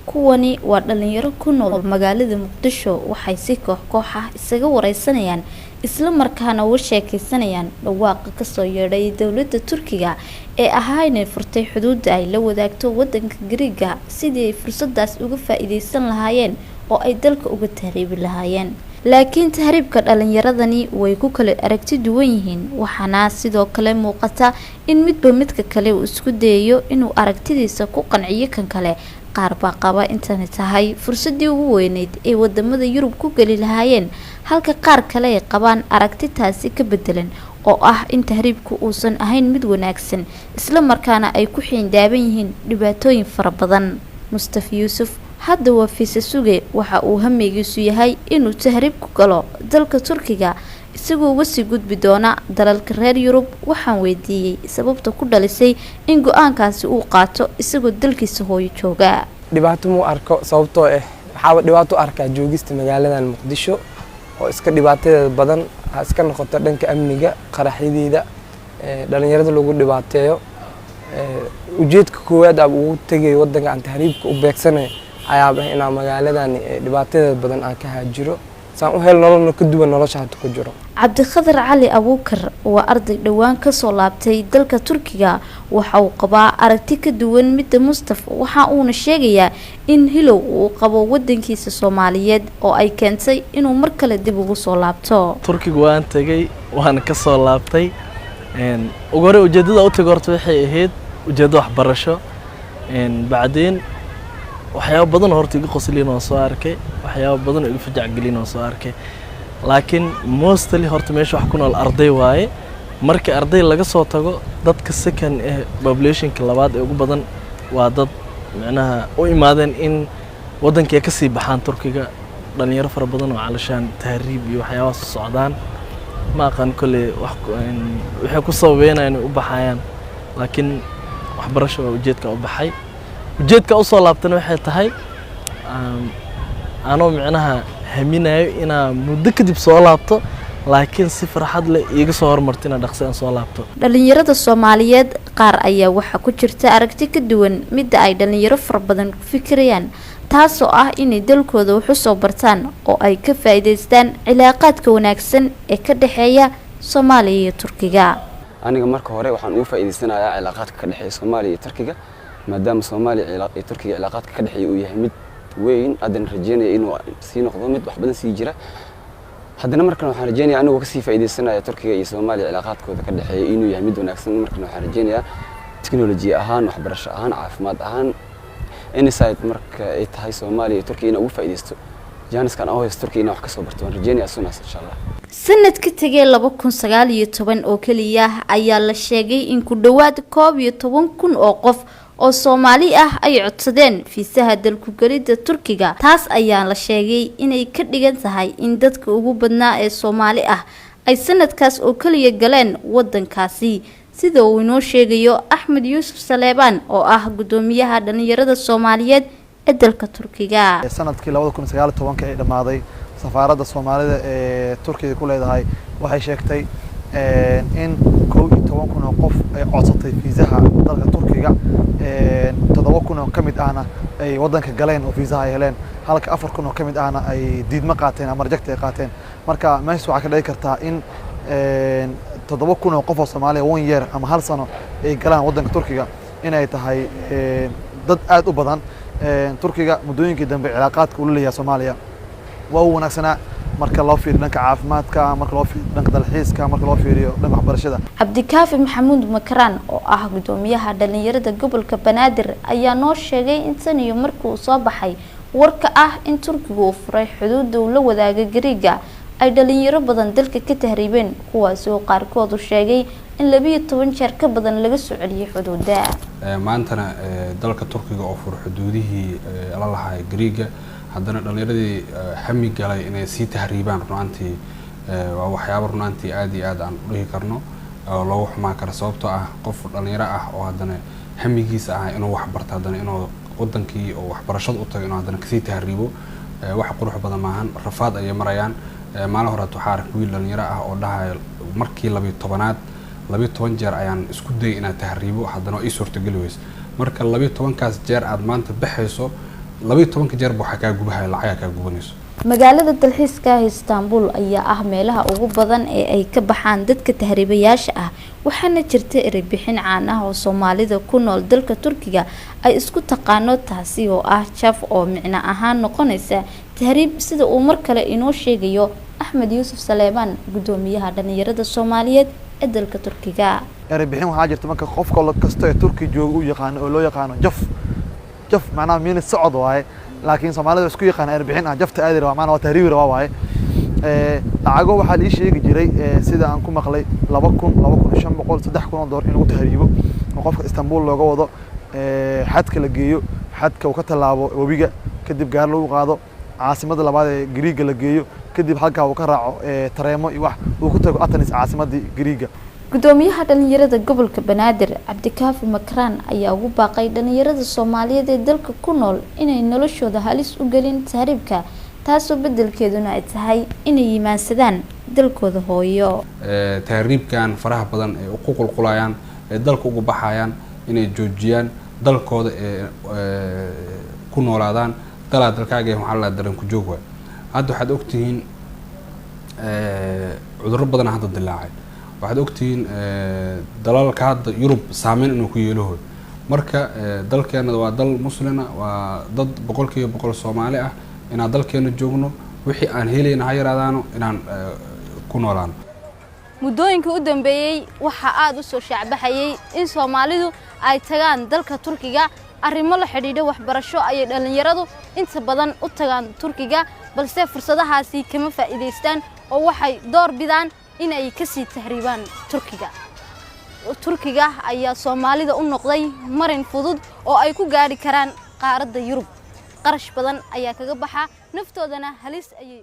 kuwani waa dhalinyaro ku nool magaalada Muqdisho waxay si koox ah isaga wareysanayaan isla markaana u sheekaysanayaan dhawaaqa ka soo yeedhay dawladda Turkiga ee ahaa inay furtay xuduudda ay la wadaagto wadanka Giriga sidii ay fursadaas uga faa'iideysan lahaayeen oo ay dalka uga tahriibi lahaayeen laakiin tahriibka dhalinyaradani way ku kala aragti duwan yihiin waxaana sidoo kale muuqata in midba midka kale uu isku dayayo inuu aragtidiisa ku qanciyo kan kale qaar baa qaba inay tahay fursadii ugu weyneyd ee wadamada Yurub ku gali lahaayeen halka qaar kale ay qabaan aragti taasi ka bedelan oo ah in tahriibku uusan ahayn mid wanaagsan isla markaana ay ku xiindaaban yihiin dhibaatooyin fara badan Mustafa Yusuf hadda waa fiisa suge waxa uu hamigiisu yahay inuu tahriib ku galo dalka Turkiga isagoo wasi gudbi doona dalalka reer Yurub waxaan weydiiyay sababta ku dhalisay in go'aankaasi uu qaato isagoo dalkiisa hooyo jooga dhibaato mu arko sababtoo waxa dhibaato arkaa joogista magaaladan Muqdisho oo iska dhibaatada badan iska noqoto dhanka amniga qaraxyada dhalinyarada lagu dhibaateeyo ujeedka koowaad uu tagay wadanka aan tahriibka u beegsanay ayaaba ina magaaladan dhibaatada badan aan ka haajiro saan u hel nolol ka duwan nolosha hadda ku jiro Cabdiqadir Cali Abuukar waa arday dhawaan ka soo laabtay dalka Turkiga waxa uu qabaa aragti ka duwan mid Mustafa waxa uu sheegayaa in hilow uu qabo wadankiisa Soomaaliyeed oo ay keentay inuu mar kale dib ugu soo laabto Turkiga waan tagay waan ka soo laabtay ugu hore ujeedada u tagay waxay ahayd ujeedo waxbarasho baadeen waxyaabo badan horta iga qosliin oo soo arkay waxyaabo badan oo iga fajac galin oo soo arkay laakiin mostly horta meesha wax ku nool arday waaye markii arday laga soo tago dadka second population-ka labaad ee ugu badan waa dad macnaha u imaadeen in wadankii ka sii baxaan Turkiga dhalinyaro fara badan oo calashaan tahriib iyo waxyaabo socdaan ma aqaan kale waxay ku sababeynayaan u baxayaan laakiin waxbarasho ujeedka u baxay ujeedka u soo laabtana waxay tahay anoo macnaha haminayo ina muddo kadib soo laabto laakiin si farxad leh iga soo hormartay ina dhaqso aan soo laabto dhalinyarada Soomaaliyeed qaar ayaa waxa ku jirta aragti ka duwan mid ay dhalinyaro far badan ku fikirayaan taasoo ah inay dalkooda wax u soo bartaan oo ay ka faa'iideystaan cilaaqaadka wanaagsan ee ka dhaxeeya Soomaaliya iyo Turkiga aniga marka hore waxaan ugu faa'iideysanayaa cilaaqaadka ka dhaxeeya Soomaaliya iyo Turkiga maadaama Soomaaliya iyo Turkiga cilaaqaadka ka dhaxeeya uu yahay mid weyn adan rajeynaya inuu sii noqdo mid wax badan sii jira haddana markan waxaan rajeynayaa anigu ka sii faa'iideysanayaa Turkiga iyo Soomaaliya cilaaqaadkooda ka dhaxeeya inuu yahay mid wanaagsan markan waxaan rajeynayaa teknolojiya ahaan waxbarasho ahaan caafimaad ahaan insight marka ay tahay Soomaaliya iyo Turkiga inuu ugu faa'iideysto jaaniskan oo haysto Turkiga inuu wax ka soo barto waan rajeynayaa sunaas insha Allah sanadkii tagay 2019 oo kaliya ayaa la sheegay in ku dhawaad 11,000 oo qof oo Soomaali ah ay codsadeen fiisaha dalku galida Turkiga taas ayaa la sheegay inay ka dhigan tahay in dadka ugu badnaa ee Soomaali ah ay sanadkaas oo kaliya galeen wadankaasi sida uu inoo sheegayo Axmed Yuusuf Saleebaan oo ah gudoomiyaha dhalinyarada Soomaaliyeed ee dalka Turkiga sanadkii 2019 ee dhamaaday safaaradda Soomaalida ee Turkiga ku leedahay waxay sheegtay in 11,000 oo qof ay codsatay fiisaha dalka Turkiga 7,000 oo kamid ahna ay wadanka galeen oo fiisaha ay heleen halka 4,000 oo kamid ahna ay diidma qaateen ama reject ay qaateen marka meesha waxa ka dhici kartaa in 7,000 oo qof oo Soomaali 1 year ama hal sano ay galaan wadanka Turkiga inay tahay dad aad u badan Turkiga muddooyinkii dambe cilaaqaadka uu leeyahay Soomaaliya waa wanaagsanaa marka loo fiiriyo dhanka caafimaadka marka loo fiiriyo dhanka dalxiiska marka loo fiiriyo dhanka waxbarashada Cabdikaafi Maxamuud Makraan oo ah gudoomiyaha dhalinyarada gobolka Banaadir ayaa noo sheegay in tan iyo markii uu soo baxay warka ah in Turkiga uu furay xuduudda uu la wadaaga Giriga ay dhalinyaro badan dalka ka tahriibeen kuwaas oo qaarkood u sheegay in 12 jeer ka badan laga soo celiyay xuduudda maantana dalka Turkiga oo furay xuduudihii la lahaa Giriga haddana dhalinyaradii xami galay inay sii tahriibaan runtii waa waxyaabo runtii aad iyo aad aan u dhihi karno oo loo xumaa kara sababtoo ah qof dhalinyaro ah oo haddana xamigiisa ah inuu wax barto haddana inuu wadankii oo waxbarashada u tago inuu haddana kasii tahriibo wax qurux badan maahan rafaad ay marayaan maalin hore waxaa arkay wiil dhalinyaro ah oo dhahay markii 12 jeer ayaan isku day inaan tahriibo haddana ii suurtagali weys marka 12 kaas jeer aad maanta baxayso 12 jeer waxa ka gubahay lacag ka gubanayso magaalada dalxiiska ah Istanbul ayaa ah meelaha ugu badan ee ay ka baxaan dadka tahriibayaasha ah waxaana jirta erebixin caan ah oo Soomaalida ku nool dalka Turkiga ay isku taqaano taasi oo ah jaf oo micna ahaan noqonaysa tahriib sida uu mar kale inoo sheegayo Axmed Yuusuf Saleeman gudoomiyaha dhalinyarada Soomaaliyeed ee dalka Turkiga erebixin waxaa jirta marka qofka kasta ee Turkiga jooga uu yaqaan oo loo yaqaan jaf macnaha meel socod waaye laakiin Soomaalida isku yaqaan erebixin ah jafta aad macnaha waa tahriib waaye lacago waxaa la sheegi jiray sida aan ku maqlay 2,500 $3,000 in lagu tahriibo oo qofka Istanbul looga wado xadka la geeyo xadka uu ka talaabo wabiga kadib gaar lagu qaado caasimada labaad ee Greega la geeyo kadib halka uu ka raaco tareemo iyo wax uu ku tago Athens caasimadii Greega gudoomiyaha dhalinyarada gobolka Banaadir Cabdikaafi Makraan ayaa ugu baaqay dhalinyarada Soomaaliyeed ee dalka ku nool inay noloshooda halis u galin tahriibka taasoo bedelkeeduna ay tahay inay yimaansadaan dalkooda hooyo tahriibkan faraha badan ee u qulqulayaan ee dalka ugu baxayaan inay joojiyaan dalkooda ku noolaadaan dalkaaga waxa la daran ku joog way hadda waxaad ogtihiin cudurro badan hadda dilaacay waxaad ogtihiin dalalka hadda Yurub saameyn inuu ku yeelo marka dalkeena waa dal muslima waa dad 100% Soomaali ah inaan dalkeena joogno wixii aan helayna ha yaraadaano inaan ku noolaano muddooyinka u dambeeyay waxa aad u soo shacbaxayay in Soomaalidu ay tagaan dalka Turkiga arrimo la xidhiidha waxbarasho ay dhalinyaradu inta badan u tagaan Turkiga balse fursadahaasi kama faa'iideystaan oo waxay door bidaan in ay ka sii tahriibaan Turkiga ayaa Soomaalida u noqday marin fudud oo ay ku gaari karaan qaaradda Yurub qarash badan ayaa kaga baxa naftoodana halis ay